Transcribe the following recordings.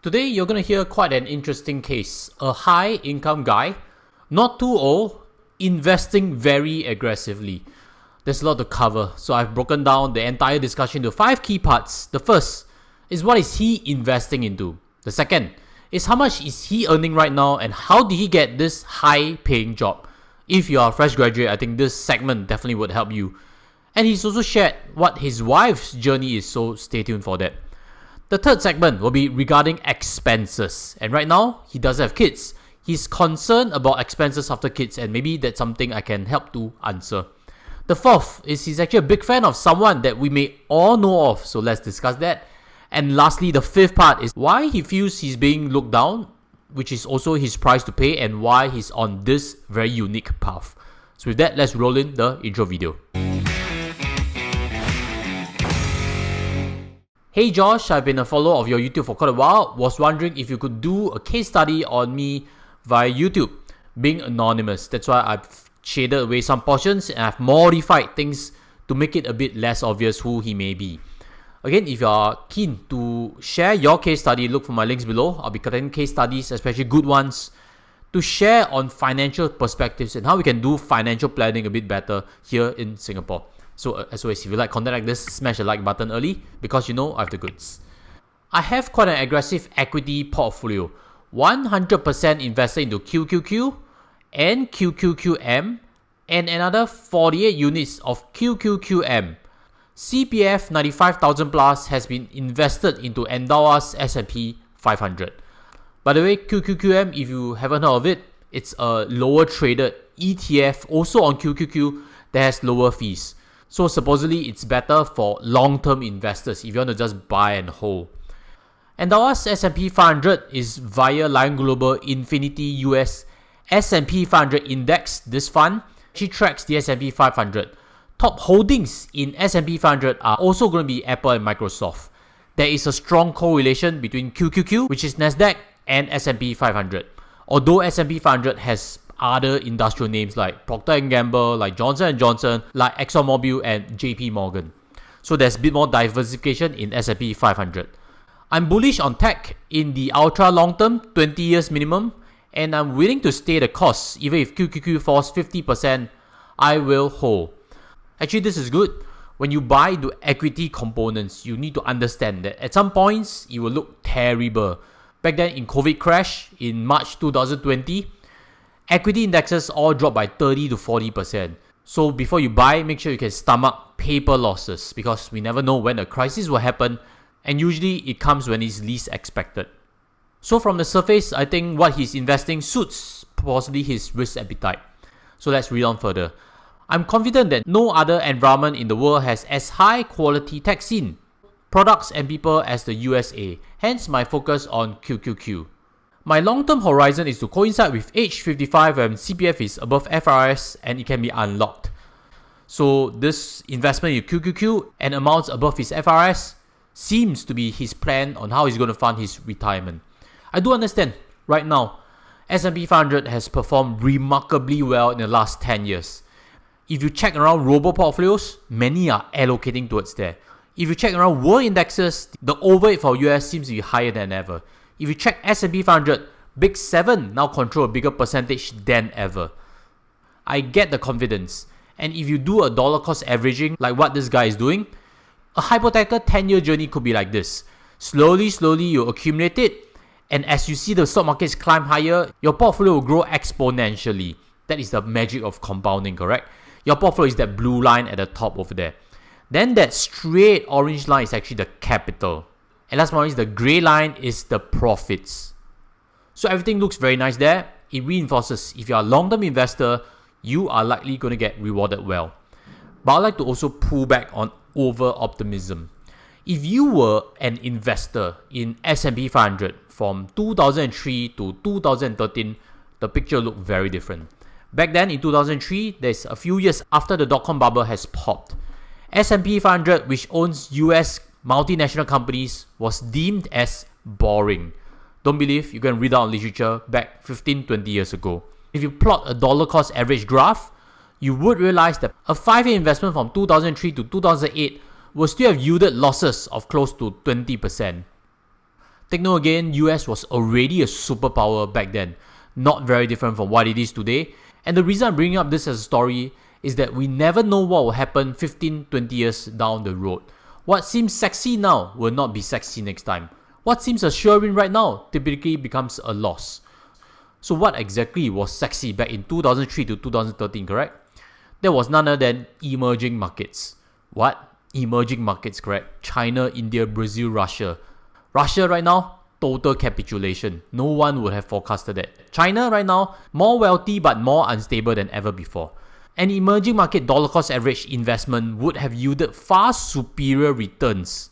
Today, you're going to hear quite an interesting case. A high income guy, not too old, investing very aggressively. There's a lot to cover, so I've broken down the entire discussion into 5 key parts. The first is what is he investing into? The second is how much is he earning right now and how did he get this high paying job? If you are a fresh graduate, I think this segment definitely would help you. And he's also shared what his wife's journey is, so stay tuned for that. The third segment will be regarding expenses. And right now, he doesn't have kids. He's concerned about expenses after kids, and maybe that's something I can help to answer. The fourth is he's actually a big fan of someone that we may all know of, so let's discuss that. And lastly, the fifth part is why he feels he's being looked down, which is also his price to pay, and why he's on this very unique path. So with that, let's roll in the intro video. Hey Josh, I've been a follower of your YouTube for quite a while. Was wondering if you could do a case study on me via YouTube, being anonymous. That's why I've shaded away some portions and I've modified things to make it a bit less obvious who he may be. Again, if you are keen to share your case study, look for my links below. I'll be collecting case studies, especially good ones, to share on financial perspectives and how we can do financial planning a bit better here in Singapore. So as always, if you like content like this, smash the like button early because you know I have the goods. I have quite an aggressive equity portfolio. 100% invested into QQQ and QQQM and another 48 units of QQQM. CPF 95,000 plus has been invested into Endowus S&P 500. By the way, QQQM, if you haven't heard of it, it's a lower traded ETF also on QQQ that has lower fees. So supposedly it's better for long-term investors if you want to just buy and hold. And our S&P 500 is via Lion Global Infinity US S&P 500 Index. This fund actually tracks the S&P 500. Top holdings in S&P 500 are also going to be Apple and Microsoft. There is a strong correlation between QQQ, which is Nasdaq, and S&P 500. Although S&P 500 has other industrial names like Procter & Gamble, like Johnson & Johnson, like ExxonMobil and JP Morgan. So there's a bit more diversification in S&P 500. I'm bullish on tech in the ultra long term, 20 years minimum, and I'm willing to stay the course. Even if QQQ falls 50%, I will hold. Actually, this is good. When you buy the equity components, you need to understand that at some points, it will look terrible. Back then in COVID crash in March 2020, equity indexes all dropped by 30 to 40%. So before you buy, make sure you can stomach paper losses because we never know when a crisis will happen, and usually it comes when it's least expected. So from the surface, I think what he's investing suits possibly his risk appetite. So let's read on further. I'm confident that no other environment in the world has as high quality tech scene, products and people as the USA, hence my focus on QQQ. My long-term horizon is to coincide with age 55 when CPF is above FRS and it can be unlocked. So this investment in QQQ and amounts above his FRS seems to be his plan on how he's going to fund his retirement. I do understand right now S&P 500 has performed remarkably well in the last 10 years. If you check around robo portfolios, many are allocating towards there. If you check around world indexes, the overweight for US seems to be higher than ever. If you check S&P 500, Big 7 now control a bigger percentage than ever. I get the confidence. And if you do a dollar cost averaging like what this guy is doing, a hypothetical 10-year journey could be like this. Slowly you accumulate it, and as you see the stock markets climb higher, your portfolio will grow exponentially. That is the magic of compounding, correct? Your portfolio is that blue line at the top over there. Then that straight orange line is actually the capital. And last but not least, the grey line is the profits. So everything looks very nice there. It reinforces if you are a long-term investor, you are likely going to get rewarded well. But I'd like to also pull back on over-optimism. If you were an investor in S&P 500 from 2003 to 2013, the picture looked very different. Back then in 2003, there's a few years after the dot-com bubble has popped. S&P 500, which owns US multinational companies, was deemed as boring. Don't believe? You can read out on literature back 15-20 years ago. If you plot a dollar cost average graph, you would realize that a 5-year investment from 2003 to 2008 will still have yielded losses of close to 20%. Take note again, US was already a superpower back then, not very different from what it is today. And the reason I'm bringing up this as a story is that we never know what will happen 15, 20 years down the road. What seems sexy now will not be sexy next time. What seems a sure win right now typically becomes a loss. So what exactly was sexy back in 2003 to 2013, correct? That was none other than emerging markets. What? Emerging markets, correct? China, India, Brazil, Russia. Russia right now, total capitulation. No one would have forecasted that. China right now, more wealthy but more unstable than ever before. An emerging market dollar cost average investment would have yielded far superior returns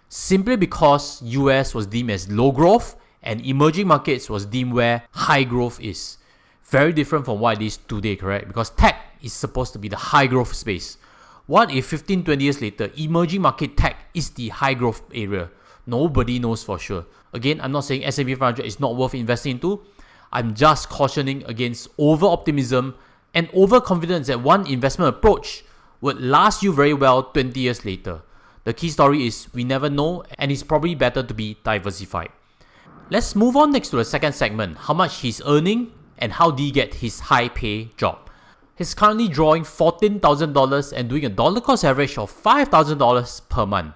simply because US was deemed as low growth and emerging markets was deemed where high growth is. Very different from what it is today, correct? Because tech is supposed to be the high growth space. What if 15, 20 years later, emerging market tech is the high growth area? Nobody knows for sure. Again, I'm not saying S&P 500 is not worth investing into. I'm just cautioning against over-optimism and overconfidence that one investment approach would last you very well 20 years later. The key story is we never know, and it's probably better to be diversified. Let's move on next to the second segment, how much he's earning and how did he get his high pay job. He's currently drawing $14,000 and doing a dollar cost average of $5,000 per month.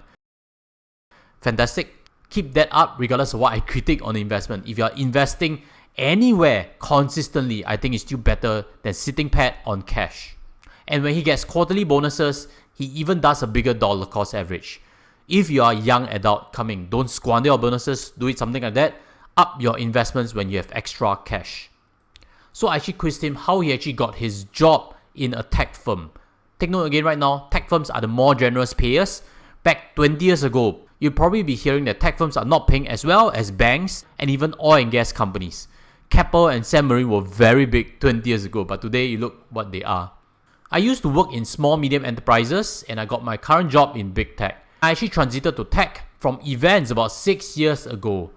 Fantastic. Keep that up regardless of what I critique on the investment. If you are investing anywhere consistently, I think it's still better than sitting pat on cash. And when he gets quarterly bonuses, he even does a bigger dollar cost average. If you are a young adult coming, don't squander your bonuses, do it something like that. Up your investments when you have extra cash. So I actually quizzed him how he actually got his job in a tech firm. Take note again right now, tech firms are the more generous payers. Back 20 years ago, you'll probably be hearing that tech firms are not paying as well as banks and even oil and gas companies. Keppel and Sam Marine were very big 20 years ago, but today you look what they are. I used to work in small medium enterprises and I got my current job in big tech. I actually transited to tech from events about 6 years ago.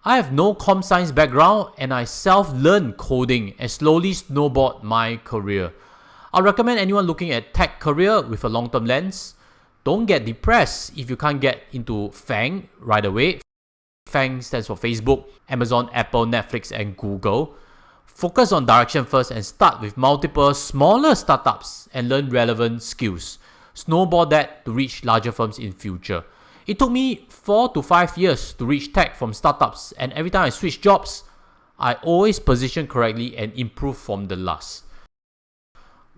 I have no comp science background and I self-learned coding and slowly snowballed my career. I recommend anyone looking at tech career with a long-term lens. Don't get depressed if you can't get into FANG right away. FANG stands for Facebook, Amazon, Apple, Netflix, and Google. Focus on direction first and start with multiple smaller startups and learn relevant skills. Snowball that to reach larger firms in future. It took me 4 to 5 years to reach tech from startups, and every time I switch jobs, I always position correctly and improve from the last.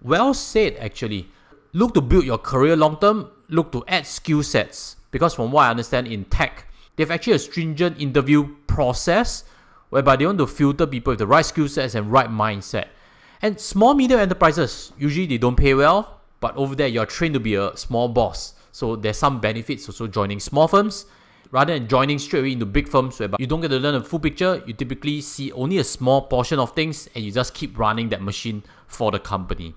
Well said actually. Look to build your career long term, look to add skill sets. Because from what I understand in tech, they have actually a stringent interview process whereby they want to filter people with the right skill sets and right mindset. And small medium enterprises, usually they don't pay well, but over there you're trained to be a small boss. So there's some benefits also joining small firms. Rather than joining straight away into big firms whereby you don't get to learn a full picture, you typically see only a small portion of things and you just keep running that machine for the company.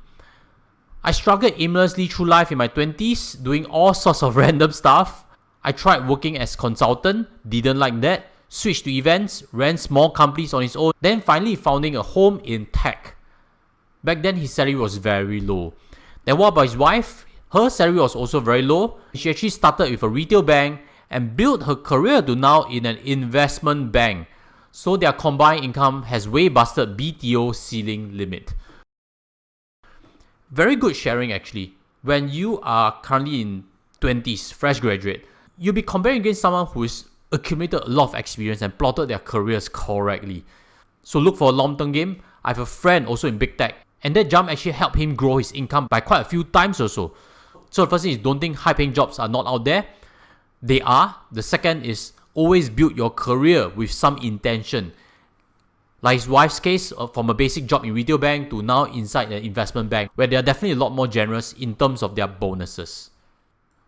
I struggled aimlessly through life in my 20s, doing all sorts of random stuff. I tried working as consultant, didn't like that, switched to events, ran small companies on his own, then finally founding a home in tech. Back then his salary was very low. Then what about his wife? Her salary was also very low. She actually started with a retail bank and built her career to now in an investment bank. So their combined income has way busted BTO ceiling limit. Very good sharing actually. When you are currently in 20s, fresh graduate, you'll be comparing against someone who's accumulated a lot of experience and plotted their careers correctly. So look for a long-term game. I have a friend also in big tech, and that jump actually helped him grow his income by quite a few times or so. So the first thing is don't think high-paying jobs are not out there. They are. The second is always build your career with some intention. Like his wife's case, from a basic job in retail bank to now inside an investment bank, where they are definitely a lot more generous in terms of their bonuses.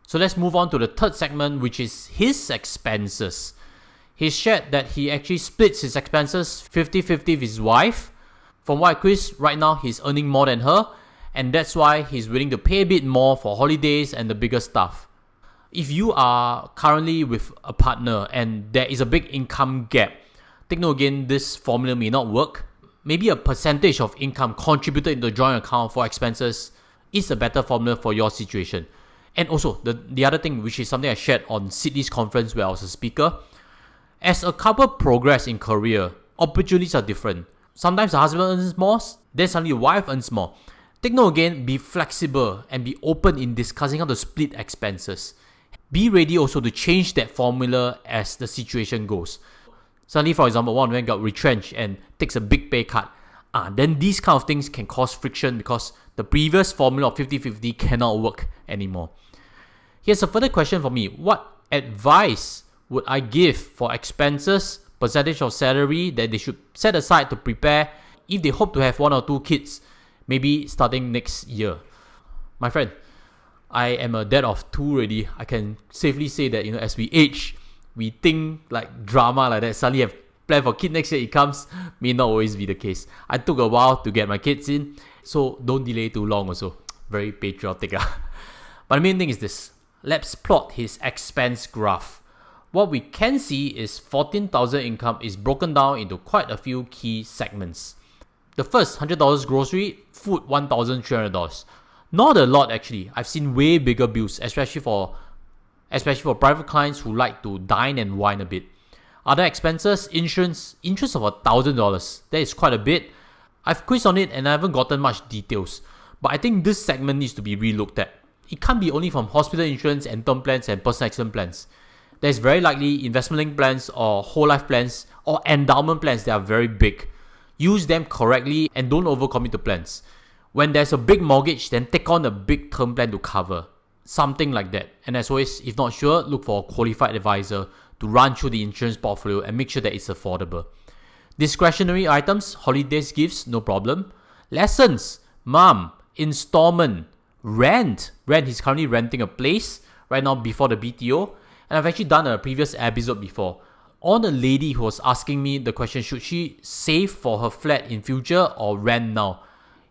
So let's move on to the third segment, which is his expenses. He shared that he actually splits his expenses 50-50 with his wife. From what I quizzed, right now he's earning more than her, and that's why he's willing to pay a bit more for holidays and the bigger stuff. If you are currently with a partner and there is a big income gap, take note again, this formula may not work. Maybe a percentage of income contributed into a joint account for expenses is a better formula for your situation. And also, the other thing, which is something I shared on Sydney's conference where I was a speaker, As a couple progress in career, opportunities are different. Sometimes the husband earns more, then suddenly the wife earns more. Take note again, be flexible and be open in discussing how to split expenses. Be ready also to change that formula as the situation goes. Suddenly, for example, one of them got retrenched and takes a big pay cut. Then these kind of things can cause friction because the previous formula of 50-50 cannot work anymore. Here's a further question for me. What advice would I give for expenses, percentage of salary that they should set aside to prepare if they hope to have 1 or 2 kids, maybe starting next year? My friend, I am a dad of 2 already. I can safely say that, as we age, we think like drama like that. Suddenly have plan for kid next year, it comes, may not always be the case. I took a while to get my kids in, so don't delay too long also. Very patriotic. But the main thing is this. Let's plot his expense graph. What we can see is 14,000 income is broken down into quite a few key segments. The first, $100 grocery, food $1,300. Not a lot actually. I've seen way bigger bills, especially for private clients who like to dine and wine a bit. Other expenses, insurance, interest of $1,000. That is quite a bit. I've quizzed on it and I haven't gotten much details. But I think this segment needs to be relooked at. It can't be only from hospital insurance and term plans and personal accident plans. There's very likely investment-linked plans or whole life plans or endowment plans that are very big. Use them correctly and don't overcommit to plans. When there's a big mortgage, then take on a big term plan to cover. Something like that. And as always, if not sure, look for a qualified advisor to run through the insurance portfolio and make sure that it's affordable. Discretionary items, holidays, gifts, no problem. Lessons, mom, installment, rent. He's currently renting a place right now before the BTO. And I've actually done a previous episode before on a lady who was asking me the question, should she save for her flat in future or rent now?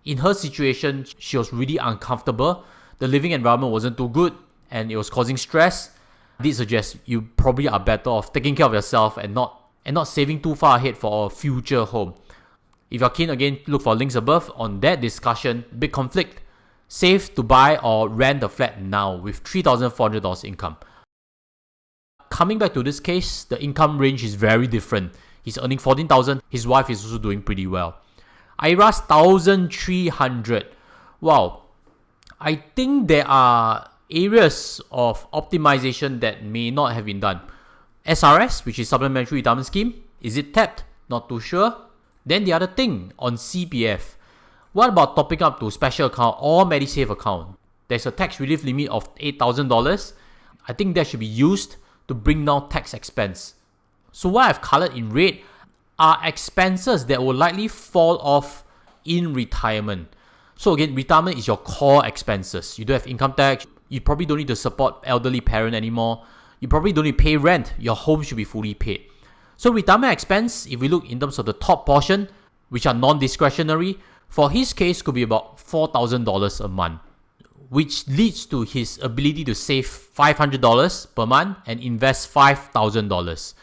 In her situation, she was really uncomfortable. The living environment wasn't too good and it was causing stress. I did suggest you probably are better off taking care of yourself and not saving too far ahead for a future home. If you're keen, again, look for links above on that discussion. Big conflict. Save to buy or rent a flat now with $3,400 income. Coming back to this case, the income range is very different. He's earning $14,000. His wife is also doing pretty well. IRA's $1,300. Wow. I think there are areas of optimization that may not have been done. SRS, which is Supplementary Retirement Scheme, is it tapped? Not too sure. Then the other thing on CPF. What about topping up to special account or Medisave account? There's a tax relief limit of $8,000. I think that should be used to bring down tax expense. So what I've colored in red are expenses that will likely fall off in retirement. So again, retirement is your core expenses. You don't have income tax. You probably don't need to support elderly parent anymore. You probably don't need to pay rent. Your home should be fully paid. So retirement expense, if we look in terms of the top portion, which are non-discretionary, for his case could be about $4,000 a month, which leads to his ability to save $500 per month and invest $5,000.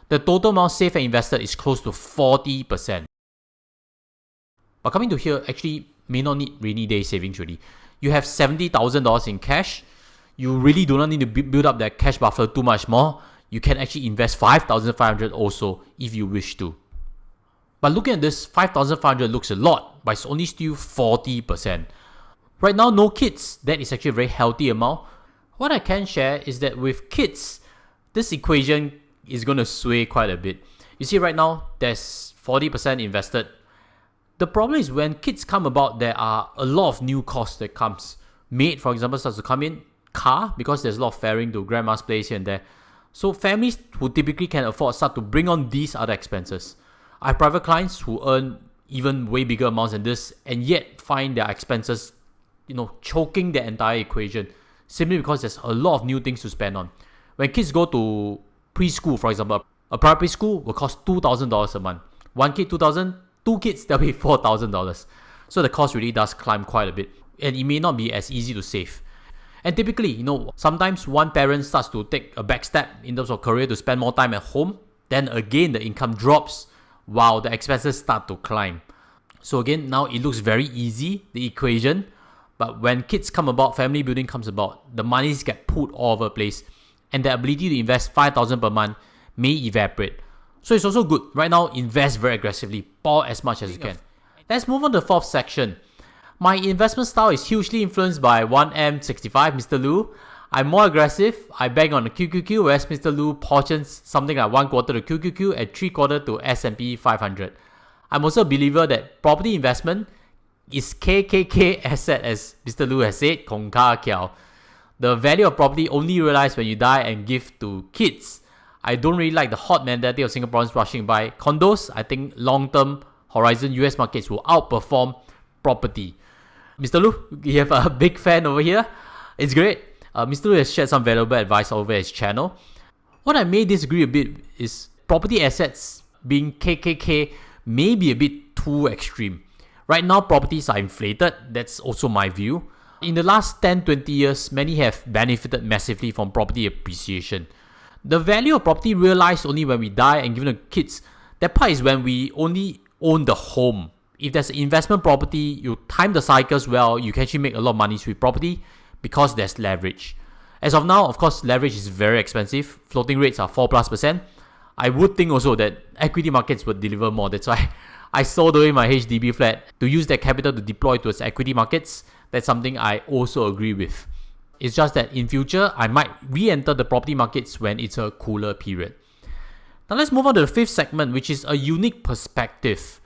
The total amount saved and invested is close to 40%. But coming to here, actually may not need rainy day savings really. You have $70,000 in cash. You really do not need to build up that cash buffer too much more. You can actually invest $5,500 also if you wish to. But looking at this, $5,500 looks a lot, but it's only still 40%. Right now, no kids. That is actually a very healthy amount. What I can share is that with kids, this equation is going to sway quite a bit. You see right now, there's 40% invested. The problem is when kids come about, there are a lot of new costs that comes. Maid, for example, starts to come in. Car, because there's a lot of faring to grandma's place here and there. So families who typically can afford start to bring on these other expenses. I have private clients who earn even way bigger amounts than this and yet find their expenses choking the entire equation simply because there's a lot of new things to spend on. When kids go to preschool, for example, a private school will cost $2,000 a month. One kid, $2,000. 2 kids, that'll be $4,000. So the cost really does climb quite a bit. And it may not be as easy to save. And typically, sometimes one parent starts to take a back step in terms of career to spend more time at home. Then again, the income drops while the expenses start to climb. So again, now it looks very easy, the equation. But when kids come about, family building comes about, the monies get put all over the place. And the ability to invest $5,000 per month may evaporate. So it's also good. Right now, invest very aggressively. Pour as much as you can. Let's move on to the fourth section. My investment style is hugely influenced by 1M65, Mr. Lu. I'm more aggressive. I bang on the QQQ, whereas Mr. Lu portions something like 1/4 to QQQ and 3/4 to S&P 500. I'm also a believer that property investment is KKK asset, as Mr. Lu has said, Kong Ka Kiao. The value of property only realized when you die and give to kids. I don't really like the hot mentality of Singaporeans rushing by condos. I think long-term horizon US markets will outperform property. Mr. Lu, you have a big fan over here. It's great. Mr. Lu has shared some valuable advice over his channel. What I may disagree a bit is property assets being KKK may be a bit too extreme. Right now, properties are inflated. That's also my view. In the last 10-20 years, many have benefited massively from property appreciation. The value of property realized only when we die and given to kids. That part is when we only own the home. If there's investment property, you time the cycles well, you can actually make a lot of money with property because there's leverage. As of now, of course, leverage is very expensive. Floating rates are 4+%. I would think also that equity markets would deliver more. That's why I sold away my HDB flat to use that capital to deploy towards equity markets. That's something I also agree with. It's just that in future, I might re-enter the property markets when it's a cooler period. Now let's move on to the fifth segment, which is a unique perspective.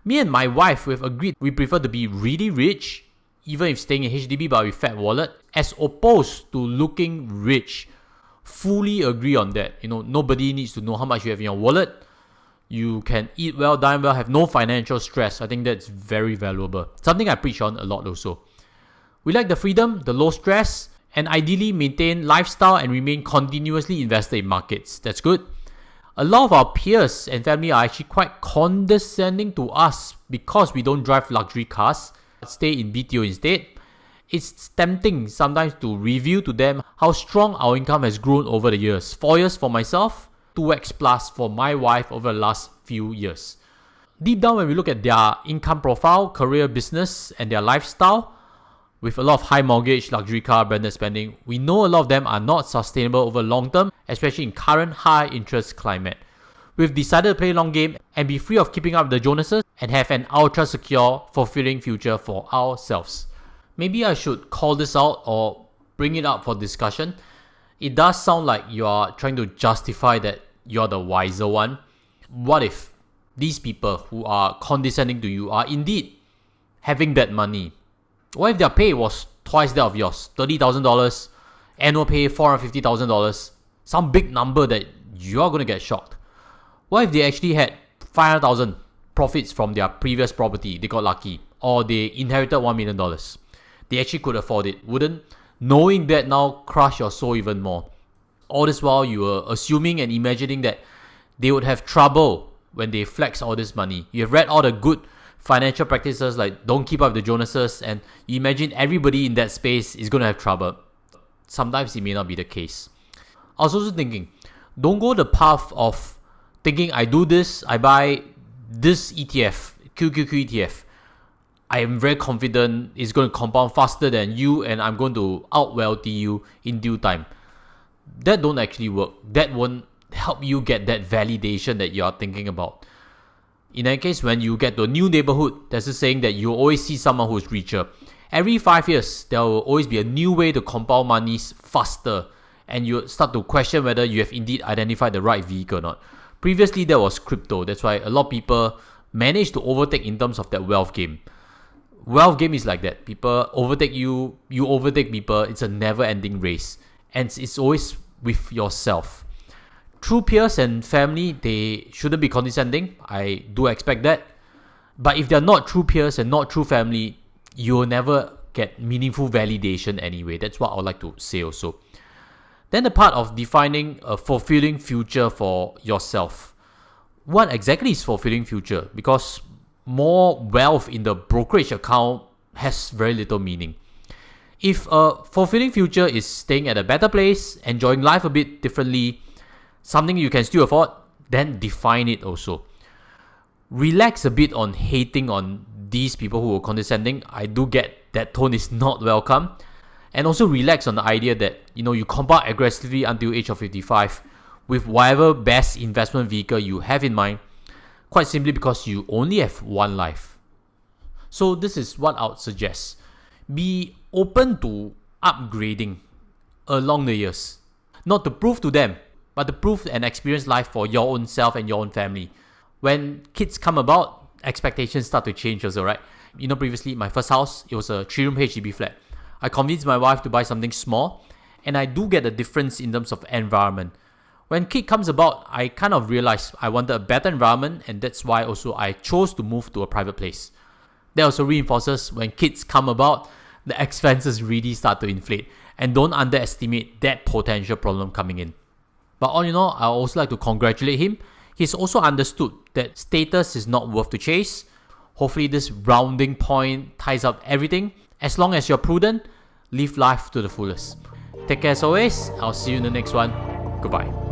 Me and my wife, we've agreed we prefer to be really rich, even if staying in HDB but with fat wallet, as opposed to looking rich. Fully agree on that. Nobody needs to know how much you have in your wallet. You can eat well, dine well, have no financial stress. I think that's very valuable. Something I preach on a lot also. We like the freedom, the low stress, and ideally maintain lifestyle and remain continuously invested in markets. That's good. A lot of our peers and family are actually quite condescending to us because we don't drive luxury cars, stay in BTO instead. It's tempting sometimes to reveal to them how strong our income has grown over the years. 4 years for myself, 2x plus for my wife over the last few years. Deep down, when we look at their income profile, career, business, and their lifestyle, with a lot of high mortgage, luxury car, branded spending, we know a lot of them are not sustainable over long term, especially in current high interest climate. We've decided to play a long game and be free of keeping up with the Jonases and have an ultra secure, fulfilling future for ourselves. Maybe I should call this out or bring it up for discussion. It does sound like you are trying to justify that you're the wiser one. What if these people who are condescending to you are indeed having that money? What if their pay was twice that of yours? $30,000, annual pay $450,000, some big number that you're going to get shocked. What if they actually had $500,000 profits from their previous property, they got lucky, or they inherited $1 million? They actually could afford it. Wouldn't knowing that now crush your soul even more? All this while you were assuming and imagining that they would have trouble when they flex all this money. You have read all the good financial practices like don't keep up with the Jonases, and you imagine everybody in that space is going to have trouble. Sometimes it may not be the case. I was also thinking, don't go the path of thinking I do this, I buy this ETF, QQQ ETF. I am very confident it's going to compound faster than you and I'm going to out-wealthy you in due time. That don't actually work. That won't help you get that validation that you are thinking about. In that case, when you get to a new neighborhood, there's a saying that you always see someone who's richer. Every 5 years, there will always be a new way to compound monies faster, and you start to question whether you have indeed identified the right vehicle or not. Previously, there was crypto. That's why a lot of people managed to overtake in terms of that wealth game. Wealth game is like that. People overtake you, you overtake people. It's a never-ending race, and it's always with yourself. True peers and family, they shouldn't be condescending. I do expect that. But if they're not true peers and not true family, you'll never get meaningful validation anyway. That's what I would like to say also. Then the part of defining a fulfilling future for yourself. What exactly is fulfilling future? Because more wealth in the brokerage account has very little meaning. If a fulfilling future is staying at a better place, enjoying life a bit differently, something you can still afford, then define it also. Relax a bit on hating on these people who are condescending. I do get that tone is not welcome. And also relax on the idea that, you compound aggressively until age of 55 with whatever best investment vehicle you have in mind, quite simply because you only have one life. So this is what I would suggest. Be open to upgrading along the years. Not to prove to them, but to prove and experience life for your own self and your own family. When kids come about, expectations start to change also, right? Previously, my first house, it was a 3-room HDB flat. I convinced my wife to buy something small, and I do get a difference in terms of environment. When kid comes about, I kind of realized I wanted a better environment, and that's why also I chose to move to a private place. That also reinforces when kids come about, the expenses really start to inflate, and don't underestimate that potential problem coming in. But all in all, I also like to congratulate him. He's also understood that status is not worth to chase. Hopefully this rounding point ties up everything. As long as you're prudent, live life to the fullest. Take care as always. I'll see you in the next one. Goodbye.